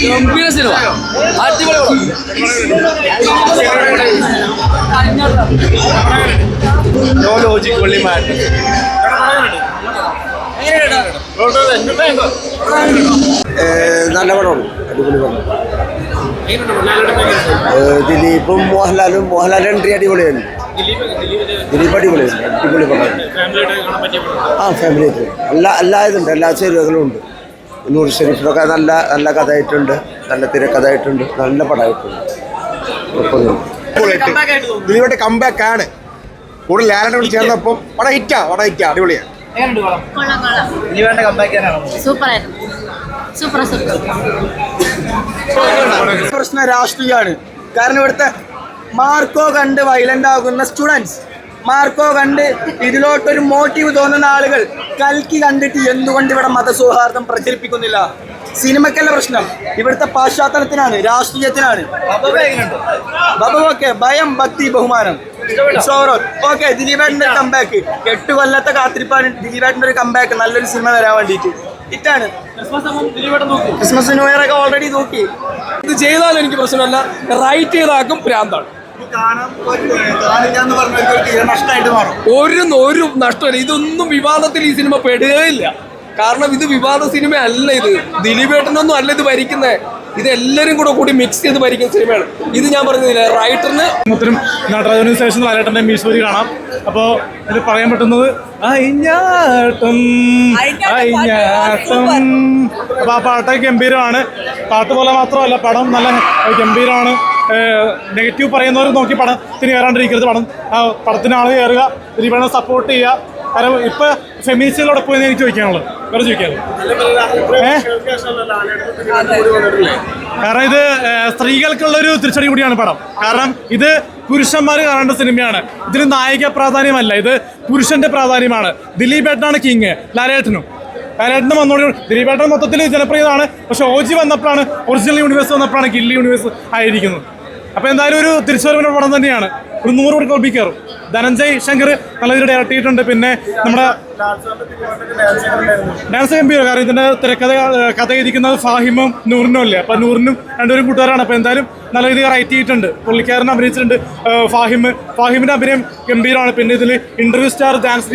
ഗംഭീര സിനിമ, അടിപൊളി. No logic only matter. നല്ല പടമാണ്, അടിപൊളി പടം. ദിലീപും മോഹൻലാൽ എൻട്രി അടിപൊളിയാണ്. ദിലീപ് അടിപൊളിയാണ്, അടിപൊളി പടമാണ്. ഫാമിലി ആയിട്ട് എല്ലാ ഇതുണ്ട്, എല്ലാ ചേരുവകളും ഉണ്ട്. നൂർ ഷെരീഫിനൊക്കെ നല്ല കഥയായിട്ടുണ്ട്, നല്ല തിരക്കഥയായിട്ടുണ്ട്, നല്ല പടമായിട്ടുണ്ട്. ദിലീപിന്റെ കംബാക്ക് ആണ്. കൂടുതൽ ലാലനെ വിളിച്ച് ചേർന്നപ്പം പടം ഹിറ്റാ അടിപൊളിയാണ്. പ്രശ്നം രാഷ്ട്രീയമാണ്. കാരണം ഇവിടുത്തെ മാർക്കോ കണ്ട് വയലന്റ് ആകുന്ന സ്റ്റുഡൻസ്, മാർക്കോ കണ്ട് ഇതിലോട്ടൊരു മോട്ടീവ് തോന്നുന്ന ആളുകൾ കൽക്കി കണ്ടിട്ട് എന്തുകൊണ്ട് ഇവിടെ മതസൗഹാർദ്ദം പ്രചരിപ്പിക്കുന്നില്ല? സിനിമക്കല്ല പ്രശ്നം, ഇവിടുത്തെ പാശ്ചാത്തലത്തിനാണ്, രാഷ്ട്രീയത്തിനാണ്. ഓക്കെ, ഭയം, ഭക്തി, ബഹുമാനം. ഓക്കെ, ദിലീപേട്ടൻ്റെ കംബാക്ക് 8 കൊല്ലത്തെ കാത്തിരിപ്പാണ് ദിലീപേട്ടൻ്റെ ഒരു കംബാക്ക്, നല്ലൊരു സിനിമ വരാൻ വേണ്ടിയിട്ട്. ഇറ്റാണ് ക്രിസ്മസ് ന്യൂ ഇയർ ഒക്കെ ഓൾറെഡി നോക്കി. ഇത് ചെയ്താലും എനിക്ക് പ്രശ്നമല്ല, റൈറ്റ് ചെയ്താക്കും ഭ്രാന്താണ്. ഒരു നഷ്ടമില്ല. ഇതൊന്നും വിവാദത്തിൽ ഈ സിനിമ പെടുകയില്ല. കാരണം ഇത് വിവാദ സിനിമ അല്ല, ഇത് ദിലീപേട്ടനൊന്നും അല്ല ഇത് ഭരിക്കുന്നത്. ഇത് എല്ലാവരും കൂടി മിക്സ് ചെയ്ത് ഭരിക്കുന്ന സിനിമയാണ് ഇത്. ഞാൻ പറഞ്ഞില്ല, റൈറ്ററിന് നടരാജന് ശേഷം ലാലേട്ടൻ്റെ മീശോരി കാണാം. അപ്പോൾ ഇത് പറയാൻ പറ്റുന്നത് അപ്പോൾ ആ പാട്ടൊക്കെ ഗംഭീരമാണ്. പാട്ട് പോലെ മാത്രമല്ല, പടം നല്ല ഗംഭീരമാണ്. നെഗറ്റീവ് പറയുന്നവർ നോക്കി പടത്തിന് കയറാണ്ടിരിക്കരുത്. പടത്തിന് ആൾ കയറുക, ദിലീപേട്ടനെ സപ്പോർട്ട് ചെയ്യുക. കാരണം ഇപ്പം ഫെമിനിസ്റ്റുകളോട് പോയി എനിക്ക് ചോദിക്കാനുള്ളത്, വേറെ ചോദിക്കാനുള്ളത്. കാരണം ഇത് സ്ത്രീകൾക്കുള്ളൊരു തിരിച്ചടി കൂടിയാണ് പടം. കാരണം ഇത് പുരുഷന്മാർ കാണേണ്ട സിനിമയാണ്. ഇതിന് നായിക പ്രാധാന്യമല്ല, ഇത് പുരുഷന്റെ പ്രാധാന്യമാണ്. ദിലീപേട്ടനാണ് കിങ്, ലാലേട്ടനും വന്നോട്. ദിലീപേട്ടൻ മൊത്തത്തിൽ ജനപ്രിയതാണ്. പക്ഷെ OG വന്നപ്പോഴാണ്, ഒറിജിനൽ യൂണിവേഴ്സ് വന്നപ്പോഴാണ് ഗില്ലി യൂണിവേഴ്സ് ആയിരിക്കുന്നത്. അപ്പോൾ എന്തായാലും ഒരു തിരിച്ചുവരവിൻ്റെ പടം തന്നെയാണ്. ഒരു 100 കോടി ക്ലബിൽ കയറും. ധനഞ്ജയ് ശങ്കർ നല്ല രീതിയിൽ ഡയറക്ട് ചെയ്തിട്ടുണ്ട്. പിന്നെ നമ്മുടെ ഡാൻസ് ഗംഭീരം. കാരണം ഇതിൻ്റെ കഥ എഴുതിക്കുന്നത് ഫാഹിമും നൂറിനും അല്ലേ. അപ്പോൾ നൂറിനും രണ്ടുപേരും കൂട്ടുകാരാണ്. അപ്പോൾ എന്തായാലും നല്ല രീതിയിൽ റൈറ്റ് ചെയ്തിട്ടുണ്ട്. പുള്ളിക്കാരൻ അഭിനയിച്ചിട്ടുണ്ട്. ഫാഹിമിൻ്റെ അഭിനയം ഗംഭീരമാണ്. പിന്നെ ഇതിൽ ഇൻ്റർവ്യൂ സ്റ്റാർ ഡാൻസ്